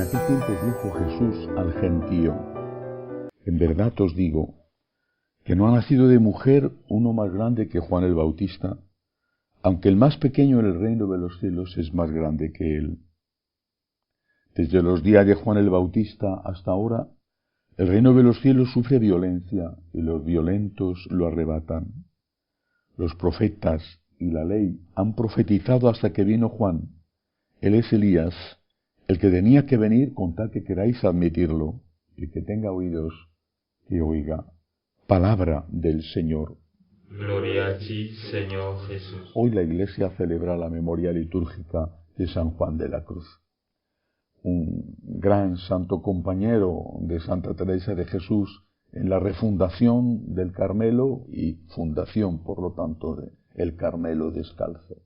aquel tiempo dijo Jesús al gentío: en verdad os digo que no ha nacido de mujer uno más grande que Juan el Bautista, aunque el más pequeño en el reino de los cielos es más grande que él. Desde los días de Juan el Bautista hasta ahora, el reino de los cielos sufre violencia y los violentos lo arrebatan. Los profetas y la ley han profetizado hasta que vino Juan. Él es Elías, el que tenía que venir con tal que queráis admitirlo. El que tenga oídos, que oiga. Palabra del Señor. Gloria a ti, Señor Jesús. Hoy la Iglesia celebra la memoria litúrgica de San Juan de la Cruz, un gran santo compañero de Santa Teresa de Jesús en la refundación del Carmelo y fundación, por lo tanto, del Carmelo descalzo.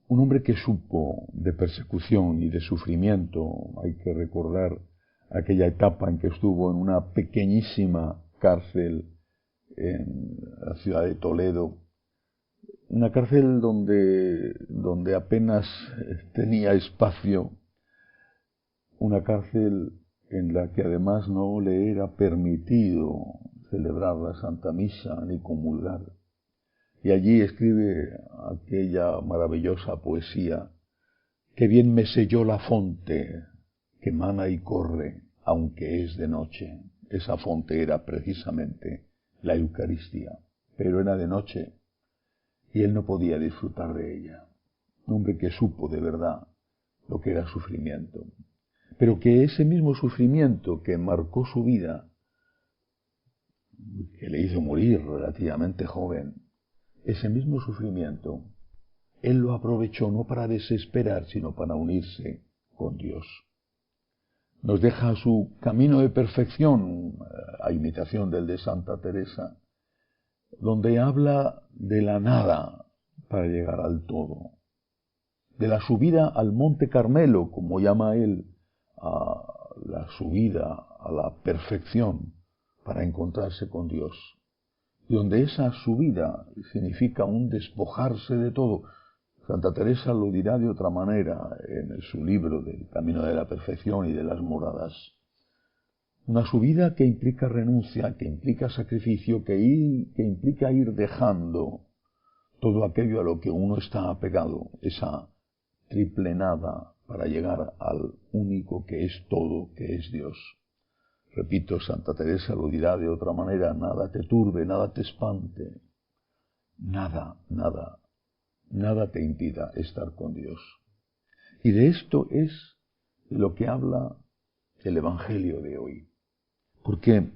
Un hombre que supo de persecución y de sufrimiento. Hay que recordar aquella etapa en que estuvo en una pequeñísima cárcel en la ciudad de Toledo, una cárcel donde apenas tenía espacio, una cárcel en la que además no le era permitido celebrar la Santa Misa ni comulgar. Y allí escribe aquella maravillosa poesía: «Qué bien me selló la fonte que mana y corre, aunque es de noche». Esa fonte era precisamente la Eucaristía, pero era de noche y él no podía disfrutar de ella. Un hombre que supo de verdad lo que era sufrimiento, pero que ese mismo sufrimiento que marcó su vida, que le hizo morir relativamente joven, ese mismo sufrimiento, él lo aprovechó no para desesperar, sino para unirse con Dios. Nos deja su camino de perfección, a imitación del de Santa Teresa, donde habla de la nada para llegar al todo, de la subida al Monte Carmelo, como llama él, a la subida a la perfección para encontrarse con Dios, y donde esa subida significa un despojarse de todo. Santa Teresa lo dirá de otra manera en su libro del Camino de la Perfección y de las Moradas. Una subida que implica renuncia, que implica sacrificio, que implica ir dejando todo aquello a lo que uno está apegado, esa triple nada para llegar al único que es todo, que es Dios. Repito, Santa Teresa lo dirá de otra manera: nada te turbe, nada te espante, nada te impida estar con Dios. Y de esto es lo que habla el Evangelio de hoy. Porque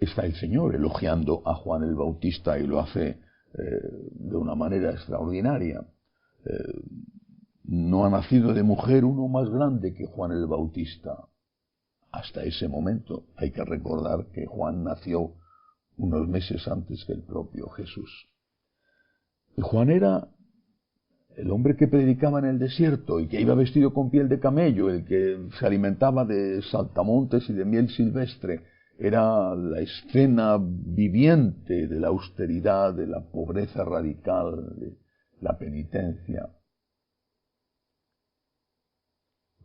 está el Señor elogiando a Juan el Bautista y lo hace de una manera extraordinaria. No ha nacido de mujer uno más grande que Juan el Bautista. Hasta ese momento hay que recordar que Juan nació unos meses antes que el propio Jesús. Y Juan era el hombre que predicaba en el desierto y que iba vestido con piel de camello, el que se alimentaba de saltamontes y de miel silvestre. Era la escena viviente de la austeridad, de la pobreza radical, de la penitencia.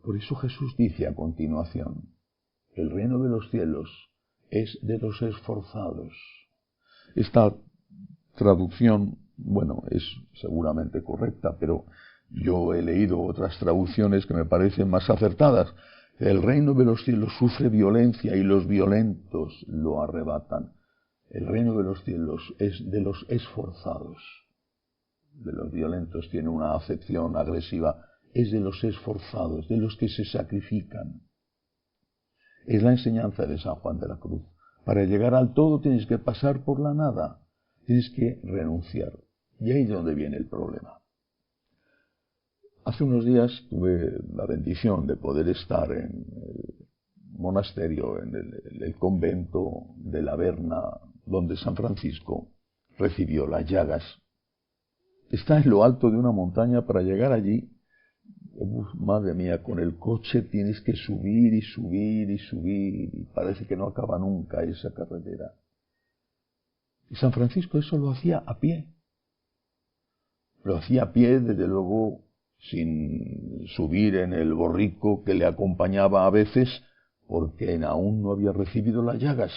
Por eso Jesús dice a continuación: el reino de los cielos es de los esforzados. Esta traducción, bueno, es seguramente correcta, pero yo he leído otras traducciones que me parecen más acertadas. El reino de los cielos sufre violencia y los violentos lo arrebatan. El reino de los cielos es de los esforzados. De los violentos tiene una acepción agresiva. Es de los esforzados, de los que se sacrifican. Es la enseñanza de San Juan de la Cruz. Para llegar al todo tienes que pasar por la nada. Tienes que renunciar. Y ahí es donde viene el problema. Hace unos días tuve la bendición de poder estar en el monasterio, en el convento de la Verna, donde San Francisco recibió las llagas. Está en lo alto de una montaña. Para llegar allí, madre mía, con el coche tienes que subir y subir y subir, y parece que no acaba nunca esa carretera. Y San Francisco eso lo hacía a pie. Lo hacía a pie, desde luego, sin subir en el borrico que le acompañaba a veces, porque aún no había recibido las llagas.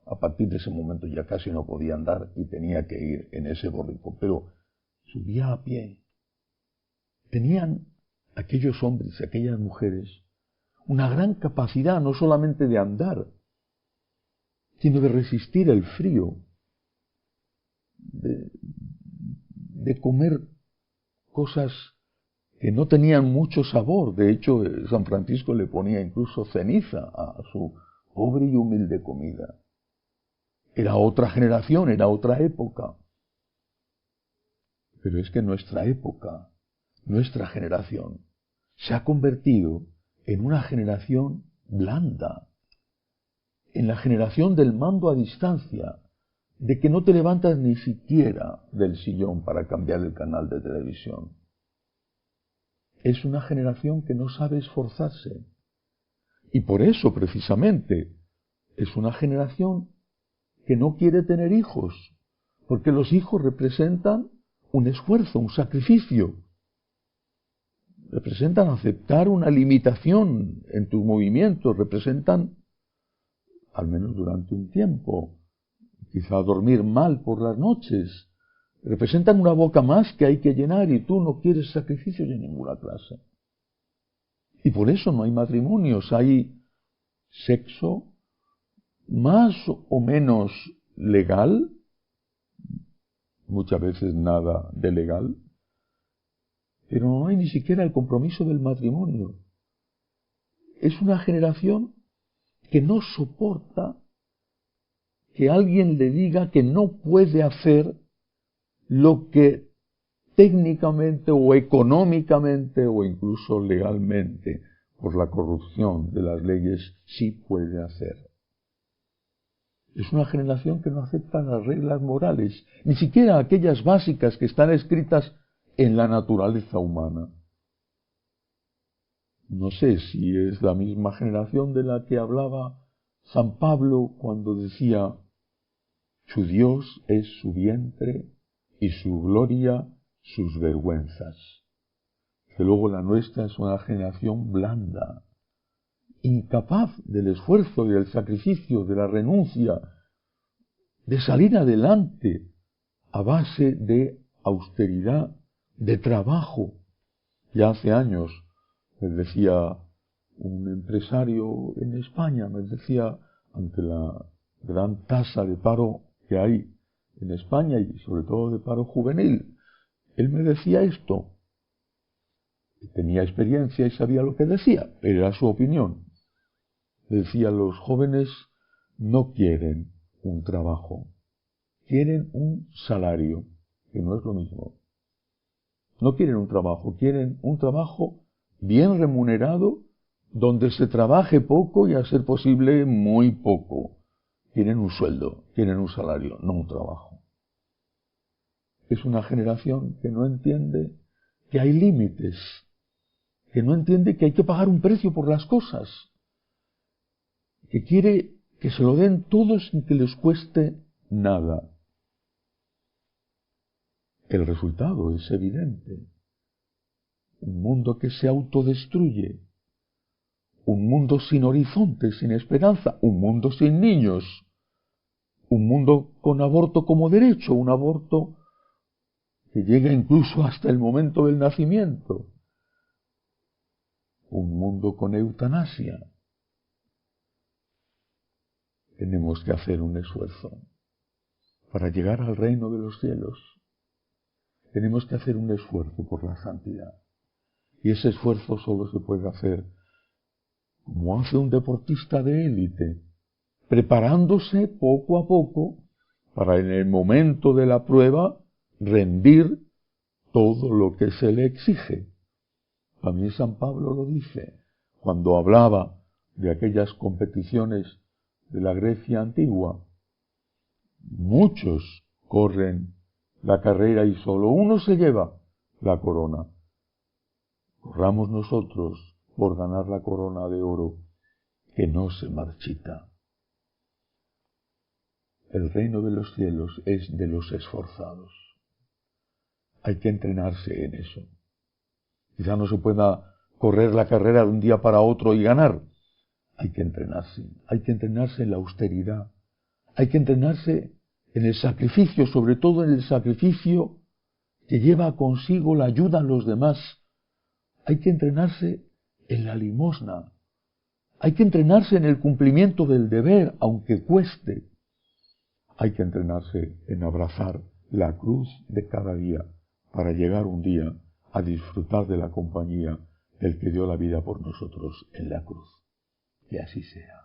A partir de ese momento ya casi no podía andar y tenía que ir en ese borrico, pero subía a pie. Tenían aquellos hombres y aquellas mujeres una gran capacidad no solamente de andar, sino de resistir el frío, de comer cosas que no tenían mucho sabor. De hecho, San Francisco le ponía incluso ceniza a su pobre y humilde comida. Era otra generación, era otra época. Pero es que nuestra época, nuestra generación, se ha convertido en una generación blanda, en la generación del mando a distancia, de que no te levantas ni siquiera del sillón para cambiar el canal de televisión. Es una generación que no sabe esforzarse. Y por eso, precisamente, es una generación que no quiere tener hijos, porque los hijos representan un esfuerzo, un sacrificio. Representan aceptar una limitación en tus movimientos, representan, al menos durante un tiempo, quizá dormir mal por las noches, representan una boca más que hay que llenar y tú no quieres sacrificios de ninguna clase. Y por eso no hay matrimonios, hay sexo más o menos legal, muchas veces nada de legal, pero no hay ni siquiera el compromiso del matrimonio. Es una generación que no soporta que alguien le diga que no puede hacer lo que técnicamente o económicamente o incluso legalmente, por la corrupción de las leyes, sí puede hacer. Es una generación que no acepta las reglas morales, ni siquiera aquellas básicas que están escritas en la naturaleza humana. No sé si es la misma generación de la que hablaba San Pablo cuando decía: su Dios es su vientre y su gloria sus vergüenzas. Que luego la nuestra es una generación blanda, incapaz del esfuerzo y del sacrificio, de la renuncia, de salir adelante a base de austeridad, de trabajo. Ya hace años me decía un empresario en España, me decía, ante la gran tasa de paro que hay en España y sobre todo de paro juvenil, él me decía esto. Tenía experiencia y sabía lo que decía, pero era su opinión. Decía: los jóvenes no quieren un trabajo, quieren un salario, que no es lo mismo. No quieren un trabajo, quieren un trabajo bien remunerado, donde se trabaje poco y, a ser posible, muy poco. Quieren un sueldo, quieren un salario, no un trabajo. Es una generación que no entiende que hay límites, que no entiende que hay que pagar un precio por las cosas, que quiere que se lo den todos sin que les cueste nada. El resultado es evidente. Un mundo que se autodestruye, un mundo sin horizonte, sin esperanza, un mundo sin niños, un mundo con aborto como derecho, un aborto que llega incluso hasta el momento del nacimiento, un mundo con eutanasia. Tenemos que hacer un esfuerzo para llegar al reino de los cielos. Tenemos que hacer un esfuerzo por la santidad. Y ese esfuerzo solo se puede hacer como hace un deportista de élite, preparándose poco a poco para, en el momento de la prueba, rendir todo lo que se le exige. También San Pablo lo dice cuando hablaba de aquellas competiciones de la Grecia antigua. Muchos corren la carrera y solo uno se lleva la corona. Corramos nosotros por ganar la corona de oro que no se marchita. El reino de los cielos es de los esforzados. Hay que entrenarse en eso. Quizá no se pueda correr la carrera de un día para otro y ganar. Hay que entrenarse en la austeridad, hay que entrenarse en el sacrificio, sobre todo en el sacrificio que lleva consigo la ayuda a los demás. Hay que entrenarse en la limosna, hay que entrenarse en el cumplimiento del deber, aunque cueste. Hay que entrenarse en abrazar la cruz de cada día para llegar un día a disfrutar de la compañía del que dio la vida por nosotros en la cruz. Que así sea.